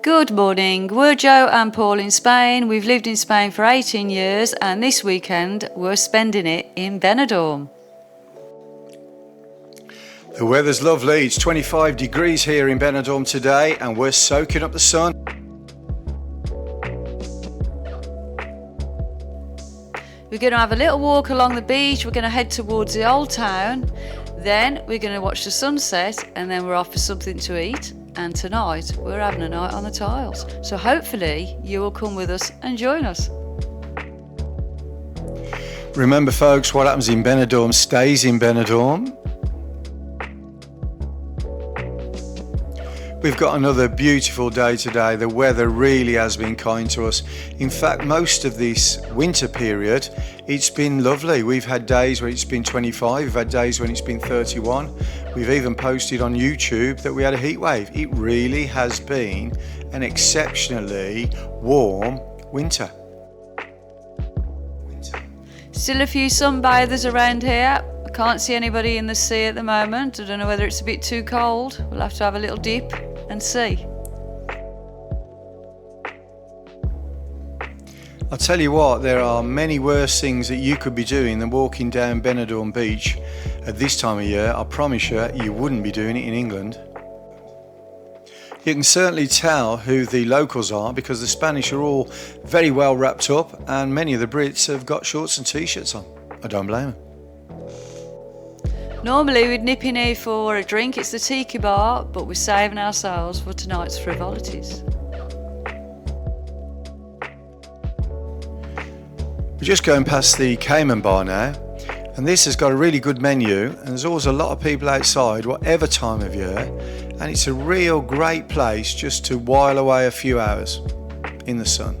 Good morning, we're Joe and Paul in Spain. We've lived in Spain for 18 years and this weekend we're spending it in Benidorm. The weather's lovely, it's 25 degrees here in Benidorm today and we're soaking up the sun. We're going to have a little walk along the beach, we're going to head towards the old town, then we're going to watch the sunset and then we're off for something to eat. And tonight we're having a night on the tiles, so hopefully you will come with us and join us. Remember folks, what happens in Benidorm stays in Benidorm. We've got another beautiful day today. The weather really has been kind to us. In fact, most of this winter period, it's been lovely. We've had days where it's been 25, we've had days when it's been 31. We've even posted on YouTube that we had a heat wave. It really has been an exceptionally warm winter. Still a few sunbathers around here. I can't see anybody in the sea at the moment. I don't know whether it's a bit too cold. We'll have to have a little dip and see. I'll tell you what, there are many worse things that you could be doing than walking down Benidorm Beach at this time of year. I promise you wouldn't be doing it in England. You can certainly tell who the locals are because the Spanish are all very well wrapped up and many of the Brits have got shorts and t-shirts on. I don't blame them. Normally we'd nip in here for a drink, it's the tiki bar, but we're saving ourselves for tonight's frivolities. We're just going past the Cayman bar now, and this has got a really good menu, and there's always a lot of people outside, whatever time of year, and it's a real great place just to while away a few hours in the sun.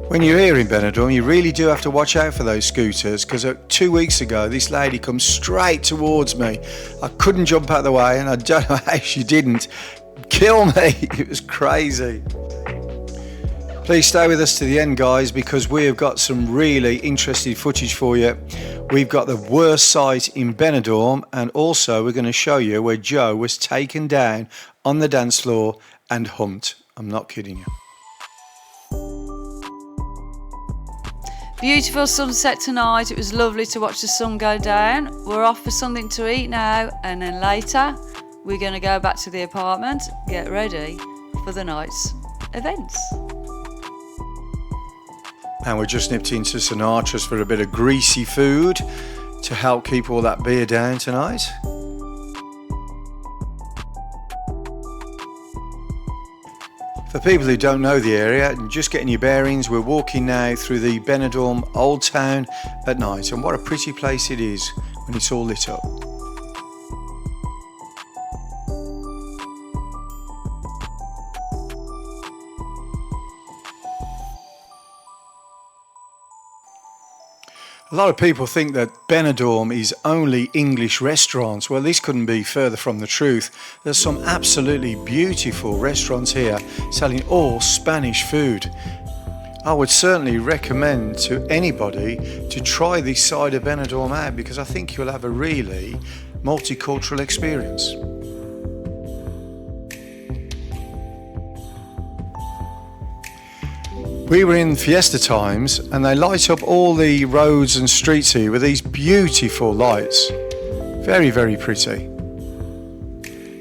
When you're here in Benidorm, you really do have to watch out for those scooters because 2 weeks ago, this lady comes straight towards me. I couldn't jump out of the way and I don't know how she didn't. Kill me, it was crazy. Please stay with us to the end guys because we have got some really interesting footage for you. We've got the worst sight in Benidorm and also we're going to show you where Joe was taken down on the dance floor and humped. I'm not kidding you. Beautiful sunset tonight, it was lovely to watch the sun go down. We're off for something to eat now and then later we're going to go back to the apartment, get ready for the night's events. And we just nipped into Sinatra's for a bit of greasy food to help keep all that beer down tonight. For people who don't know the area, just getting your bearings, we're walking now through the Benidorm Old Town at night, and what a pretty place it is when it's all lit up. A lot of people think that Benidorm is only English restaurants. Well, this couldn't be further from the truth. There's some absolutely beautiful restaurants here selling all Spanish food. I would certainly recommend to anybody to try this side of Benidorm out because I think you'll have a really multicultural experience. We were in fiesta times and they light up all the roads and streets here with these beautiful lights. Very, very pretty.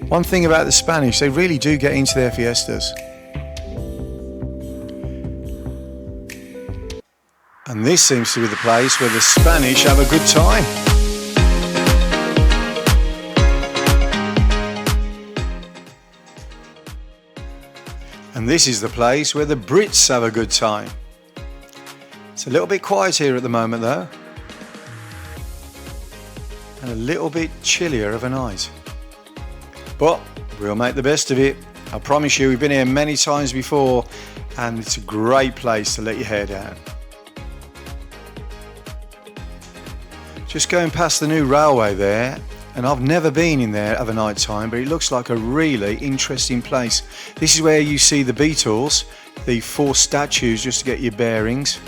One thing about the Spanish, they really do get into their fiestas. And this seems to be the place where the Spanish have a good time. And this is the place where the Brits have a good time. It's a little bit quiet here at the moment though. And a little bit chillier of a night. But we'll make the best of it. I promise you, we've been here many times before and it's a great place to let your hair down. Just going past the new railway there, and I've never been in there of a night time, but it looks like a really interesting place. This is where you see the Beatles, the 4 statues just to get your bearings.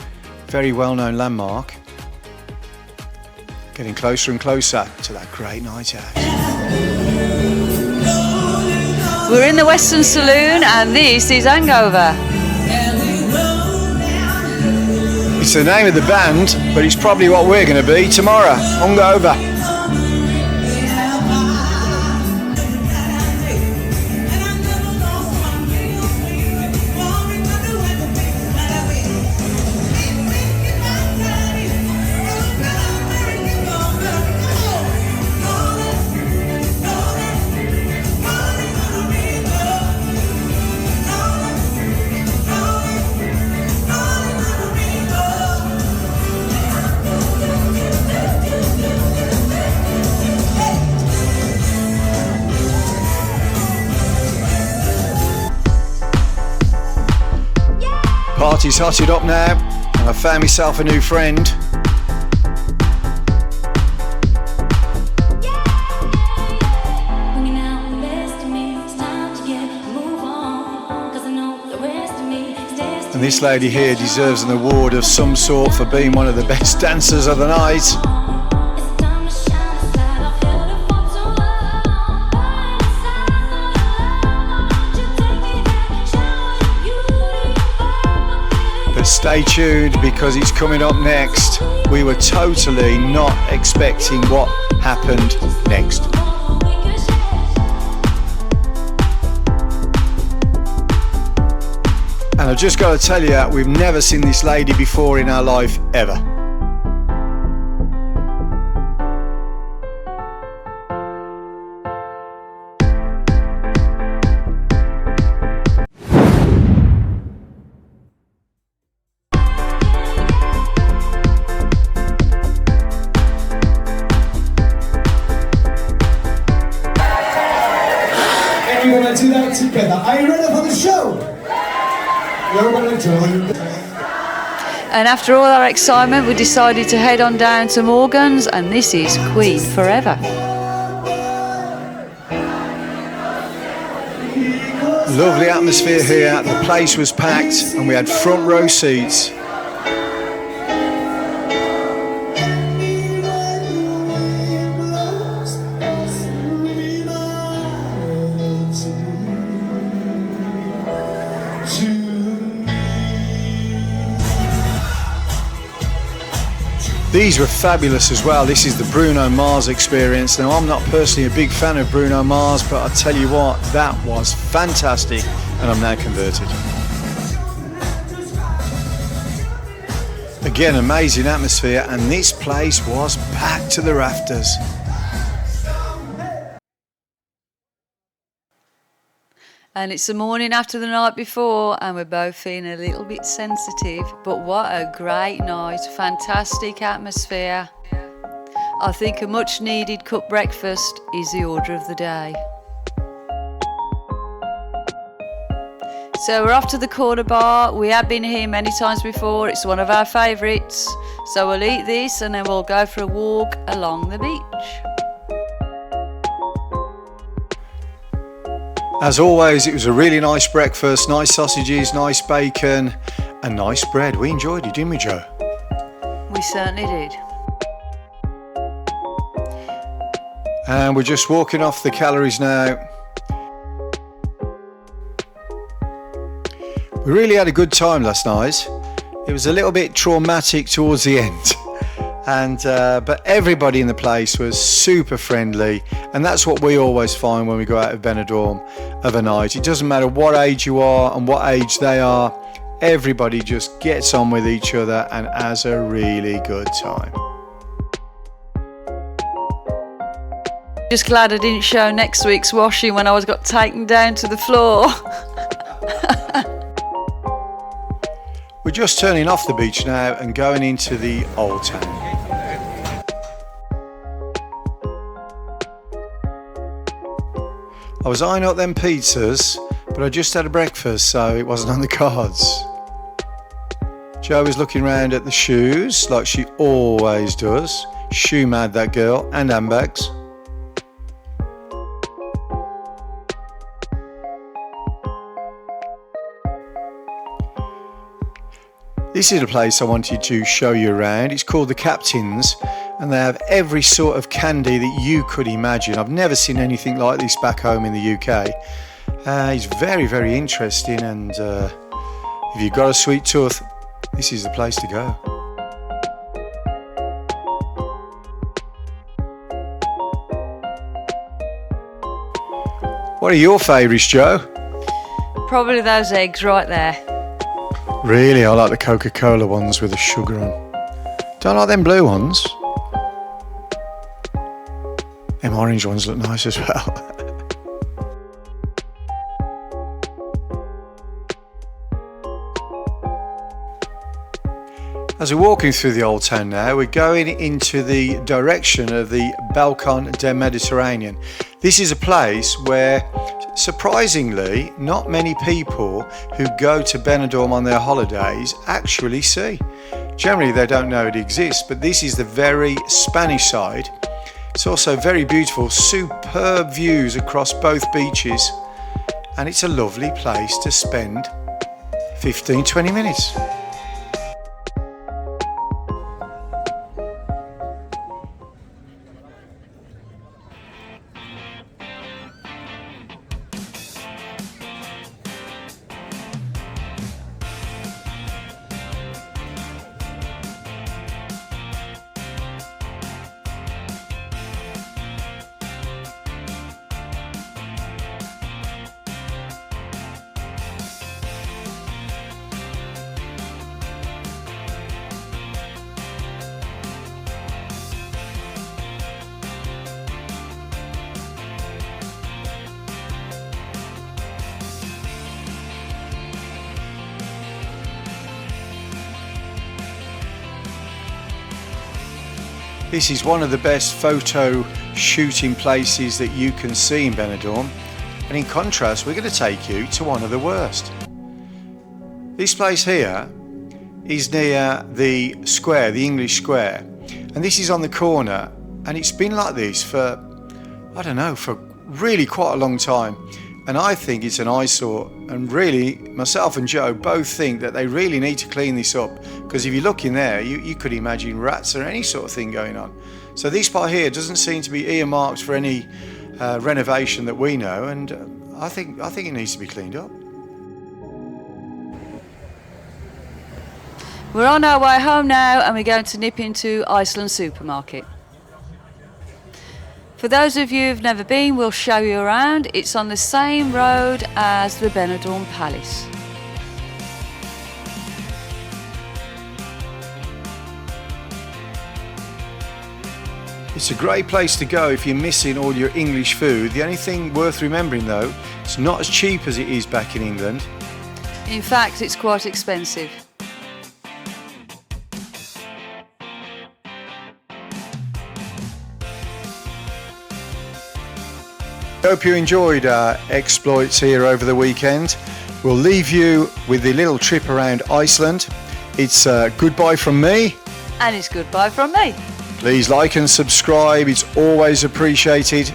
Very well known landmark. getting closer and closer to that great night out. We're in the Western Saloon and this is Hangover. It's the name of the band, but it's probably what we're going to be tomorrow. Hungover. Party's hotted up now, and I found myself a new friend. And this lady here deserves an award of some sort for being one of the best dancers of the night. But stay tuned because it's coming up next. We were totally not expecting what happened next. And I've just got to tell you, we've never seen this lady before in our life, ever. And we're going to do that together. Are you ready for the show? We're going to join. And after all our excitement, we decided to head on down to Morgan's, and this is Queen Forever. Lovely atmosphere here. The place was packed and we had front row seats. These were fabulous as well. This is the Bruno Mars experience. Now, I'm not personally a big fan of Bruno Mars, but I tell you what, that was fantastic, and I'm now converted. Again, amazing atmosphere, and this place was packed to the rafters. And it's the morning after the night before, and we're both feeling a little bit sensitive, but what a great night, fantastic atmosphere. I think a much needed cup breakfast is the order of the day. So we're off to the corner bar. We have been here many times before, it's one of our favourites. So we'll eat this and then we'll go for a walk along the beach. As always, it was a really nice breakfast, nice sausages, nice bacon, and nice bread. We enjoyed it, didn't we, Joe? We certainly did. And we're just walking off the calories now. We really had a good time last night. It was a little bit traumatic towards the end. But everybody in the place was super friendly, and that's what we always find when we go out of Benidorm of a night. It doesn't matter what age you are and what age they are, everybody just gets on with each other and has a really good time. Just glad I didn't show next week's washing when I got taken down to the floor. We're just turning off the beach now and going into the old town. I was eyeing up them pizzas, but I just had a breakfast, so it wasn't on the cards. Jo was looking around at the shoes, like she always does. Shoe mad, that girl, and handbags. This is a place I wanted to show you around. It's called the Captains, and they have every sort of candy that you could imagine. I've never seen anything like this back home in the UK. It's very, very interesting, and if you've got a sweet tooth, this is the place to go. What are your favourites, Joe? Probably those eggs right there. Really, I like the Coca-Cola ones with the sugar on. Don't like them blue ones. Them orange ones look nice as well. As we're walking through the old town now, we're going into the direction of the Balcon del Mediterranean. This is a place where, surprisingly, not many people who go to Benidorm on their holidays actually see. Generally, they don't know it exists, but this is the very Spanish side. It's also very beautiful, superb views across both beaches, and it's a lovely place to spend 15-20 minutes. This is one of the best photo shooting places that you can see in Benidorm, and in contrast we're going to take you to one of the worst. This place here is near the square, the English Square, and this is on the corner, and it's been like this for, I don't know, for really quite a long time, and I think it's an eyesore, and really myself and Joe both think that they really need to clean this up, because if you look in there you could imagine rats or any sort of thing going on. So this part here doesn't seem to be earmarked for any renovation that we know, and I think it needs to be cleaned up. We're on our way home now, and we're going to nip into Iceland Supermarket. For those of you who've never been, we'll show you around. It's on the same road as the Benidorm Palace. It's a great place to go if you're missing all your English food. The only thing worth remembering though, it's not as cheap as it is back in England. In fact, it's quite expensive. Hope you enjoyed our exploits here over the weekend. We'll leave you with the little trip around Iceland. It's goodbye from me. And it's goodbye from me. Please like and subscribe, it's always appreciated.